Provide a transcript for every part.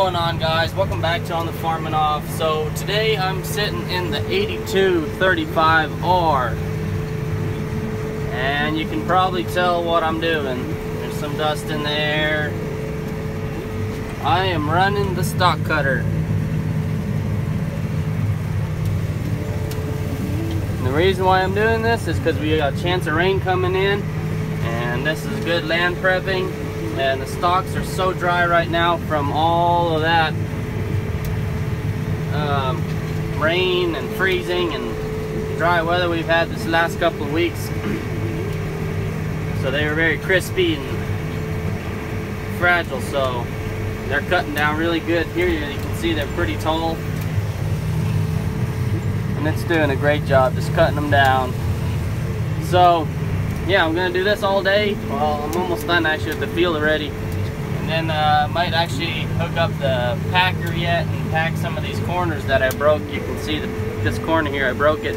going on, guys? Welcome back to On the Farm and Off. So today I'm sitting in the 8235R, and you can probably tell what I'm doing. There's some dust in there. I am running the stock cutter. And the reason why I'm doing this is because we got a chance of rain coming in, and this is good land prepping. And the stalks are so dry right now from all of that rain and freezing and dry weather we've had this last couple of weeks. So they were very crispy and fragile, so they're cutting down really good. Here you can see they're pretty tall, and it's doing a great job just cutting them down. So yeah, I'm gonna do this all day. Well, I'm almost done actually with the field already, and then might actually hook up the packer yet and pack some of these corners that I broke. You can see this corner here, I broke it,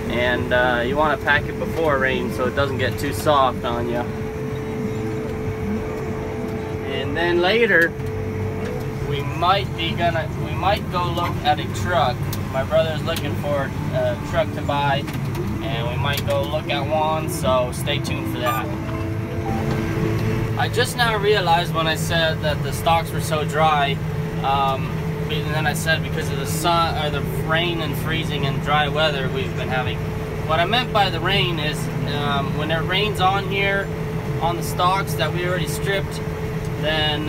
and you want to pack it before rain so it doesn't get too soft on you. And then later we might go look at a truck. My brother's looking for a truck to buy, and we might go look at one, so stay tuned for that. I just now realized when I said that the stalks were so dry, and then I said because of the sun or the rain and freezing and dry weather we've been having. What I meant by the rain is when it rains on here on the stalks that we already stripped, then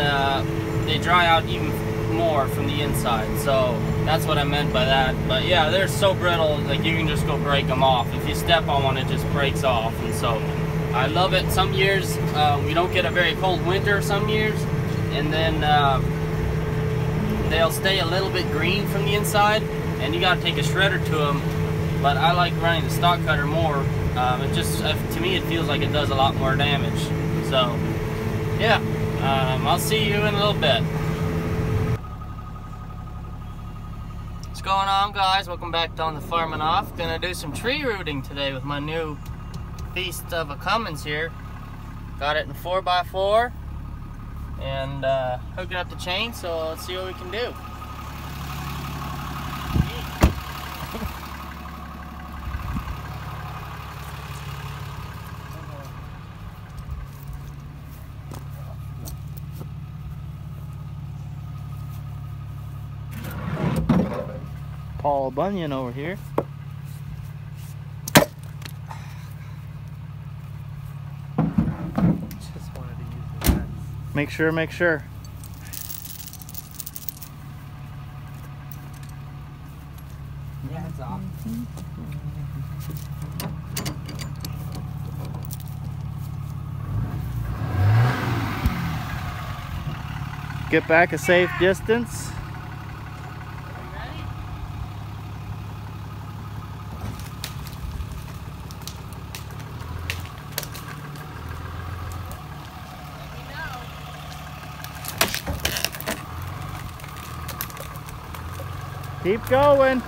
they dry out even more from the inside. So that's what I meant by that. But yeah, they're so brittle, like you can just go break them off. If you step on one, it just breaks off. And so I love it. Some years we don't get a very cold winter some years, and then they'll stay a little bit green from the inside, and you gotta take a shredder to them. But I like running the stock cutter more. It just, to me, it feels like it does a lot more damage. So yeah, I'll see you in a little bit. What's going on, guys? Welcome back to On the Farm and Off. Gonna do some tree rooting today with my new Feast of a Cummins here. Got it in 4x4 and hooking up the chain, so let's see what we can do. Paul Bunyan over here. Just wanted to use the lens. Make sure. Yeah, it's off. Get back a safe distance. Keep going.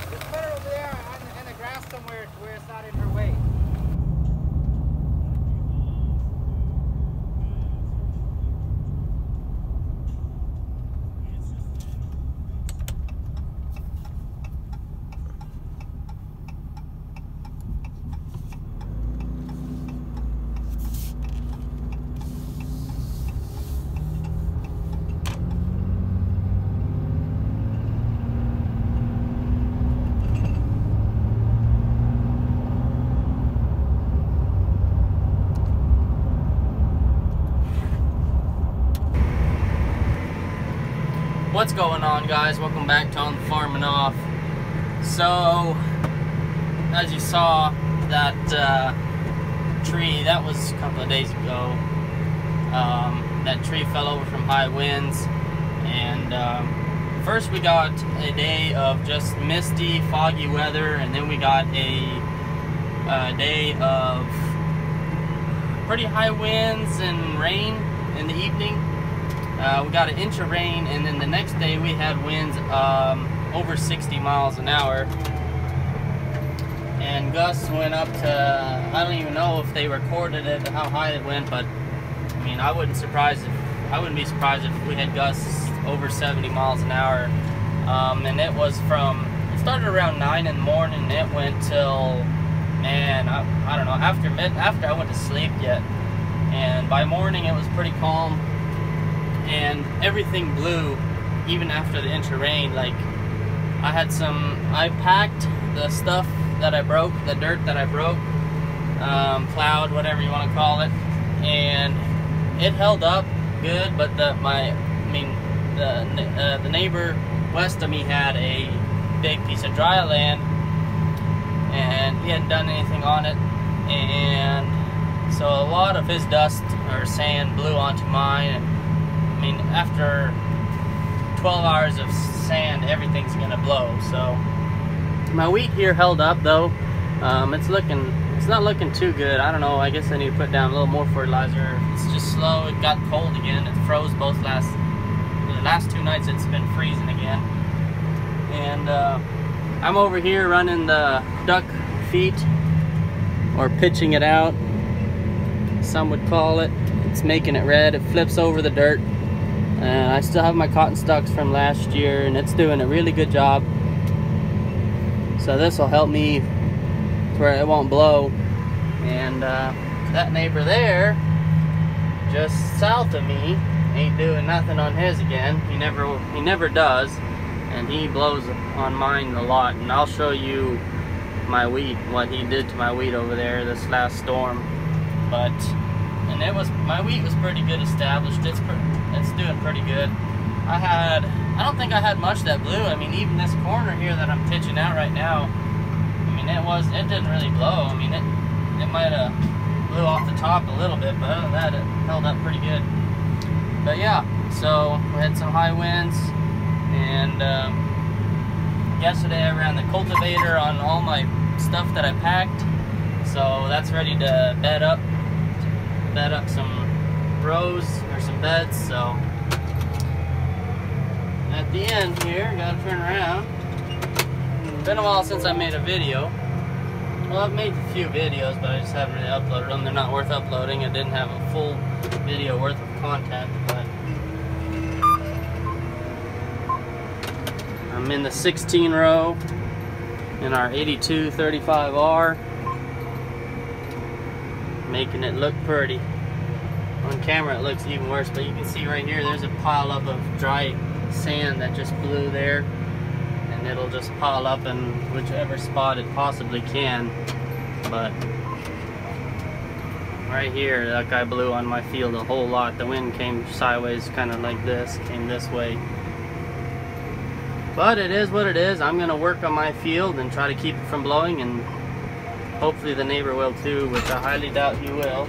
Just put it over there in the grass somewhere where it's not in her way. What's going on, guys? Welcome back to On the Farm and Off. So, as you saw, that tree, that was a couple of days ago. That tree fell over from high winds, and first we got a day of just misty, foggy weather, and then we got a day of pretty high winds and rain in the evening. We got an inch of rain, and then the next day we had winds over 60 miles an hour. and gusts went up to, I don't even know if they recorded it, how high it went, but I mean, I wouldn't be surprised if we had gusts over 70 miles an hour. And it started around 9 in the morning, and it went till, man, I don't know, after I went to sleep yet. And by morning it was pretty calm, and everything blew even after the inch of rain. Like, I packed the stuff that I broke, the dirt that I broke, plowed, whatever you want to call it, and it held up good. But the neighbor west of me had a big piece of dry land, and he hadn't done anything on it, and so a lot of his dust or sand blew onto mine. And I mean, after 12 hours of sand, everything's gonna blow. So my wheat here held up though. It's not looking too good. I don't know, I guess I need to put down a little more fertilizer. It's just slow. It got cold again. It froze the last 2 nights. It's been freezing again. And I'm over here running the duck feet, or pitching it out, some would call it. It's making it red. It flips over the dirt. And I still have my cotton stalks from last year, and it's doing a really good job. So this will help me where it won't blow. And that neighbor there, just south of me, ain't doing nothing on his again. He never does, and he blows on mine a lot. And I'll show you my wheat, what he did to my wheat over there this last storm. But my wheat was pretty good established. It's doing pretty good. I don't think I had much that blew. I mean, even this corner here that I'm pitching out right now, I mean, it didn't really blow. I mean, it might have blew off the top a little bit, but other than that, it held up pretty good. But yeah, so we had some high winds, and yesterday I ran the cultivator on all my stuff that I packed, so that's ready to bed up some rows or some beds. So at the end here, gotta turn around. It's been a while since I made a video. Well, I've made a few videos, but I just haven't really uploaded them. They're not worth uploading. I didn't have a full video worth of content, but I'm in the 16 row in our 8235R, making it look pretty. On camera it looks even worse, but you can see right here there's a pile up of dry sand that just blew there, and it'll just pile up in whichever spot it possibly can. But right here, that guy blew on my field a whole lot. The wind came sideways, kind of like this, came this way. But it is what it is. I'm gonna work on my field and try to keep it from blowing, and hopefully the neighbor will too, which I highly doubt he will.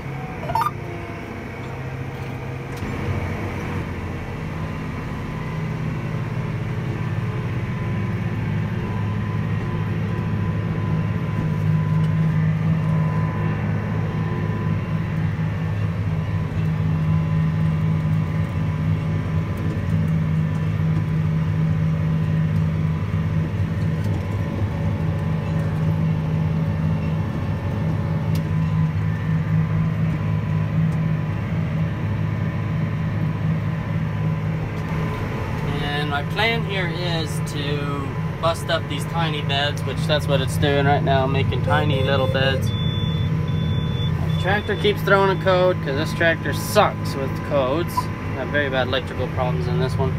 My plan here is to bust up these tiny beds, which that's what it's doing right now, making tiny little beds. The tractor keeps throwing a code because this tractor sucks with codes. I have very bad electrical problems in this one.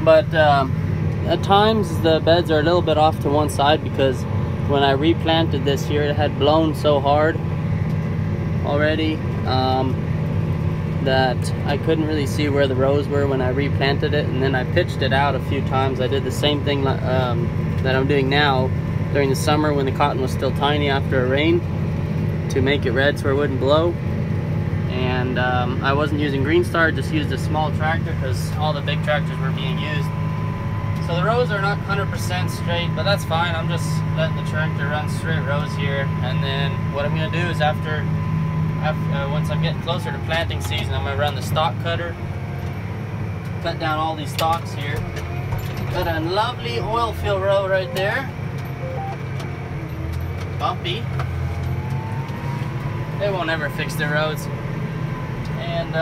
But at times the beds are a little bit off to one side because when I replanted this year, it had blown so hard already that I couldn't really see where the rows were when I replanted it, and then I pitched it out a few times. I did the same thing that I'm doing now during the summer when the cotton was still tiny after a rain, to make it red so it wouldn't blow. And I wasn't using Greenstar, just used a small tractor because all the big tractors were being used. So the rows are not 100% straight, but that's fine. I'm just letting the tractor run straight rows here, and then what I'm going to do is once I'm getting closer to planting season, I'm going to run the stalk cutter, cut down all these stalks here. Got a lovely oil field row right there. bumpy. They won't ever fix their roads. And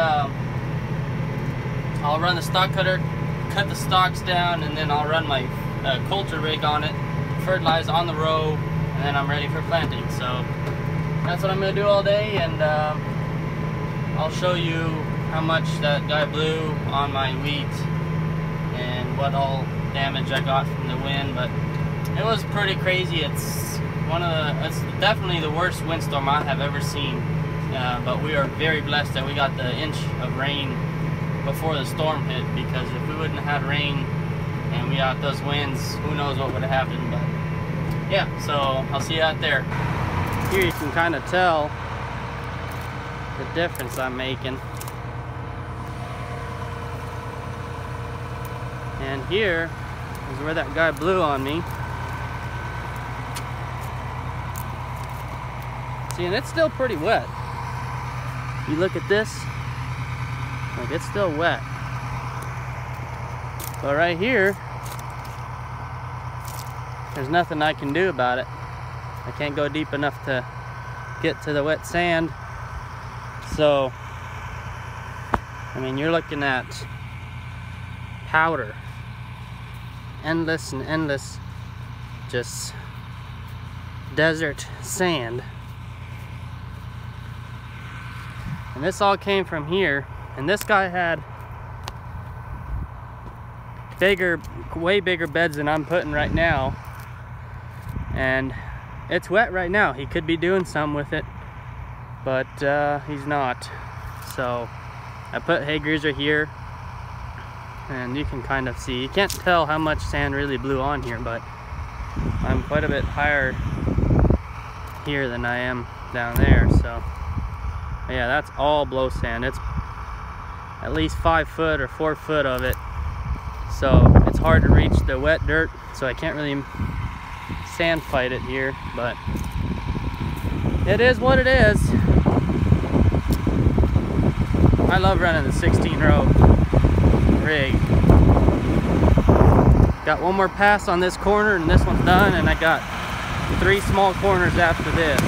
I'll run the stock cutter, cut the stalks down, and then I'll run my coulter rig on it, fertilize on the row, and then I'm ready for planting. So that's what I'm gonna do all day, and I'll show you how much that guy blew on my wheat and what all damage I got from the wind. But it was pretty crazy. It's definitely the worst windstorm I have ever seen. But we are very blessed that we got the inch of rain before the storm hit, because if we wouldn't have had rain and we got those winds, who knows what would have happened. But yeah, so I'll see you out there. Here you can kind of tell the difference I'm making. And here is where that guy blew on me. See, and it's still pretty wet. You look at this, like it's still wet. But right here, there's nothing I can do about it. I can't go deep enough to get to the wet sand. So, I mean, you're looking at powder. Endless and endless, just desert sand. And this all came from here. And this guy had way bigger beds than I'm putting right now. And it's wet right now. He could be doing some with it, but he's not. So I put hay greaser here, and you can kind of see. You can't tell how much sand really blew on here, but I'm quite a bit higher here than I am down there. So yeah, that's all blow sand. It's at least 5 foot or 4 foot of it. So it's hard to reach the wet dirt, so I can't really sand fight it here, but it is what it is. I love running the 16-row rig. Got one more pass on this corner and this one's done, and I got 3 small corners after this.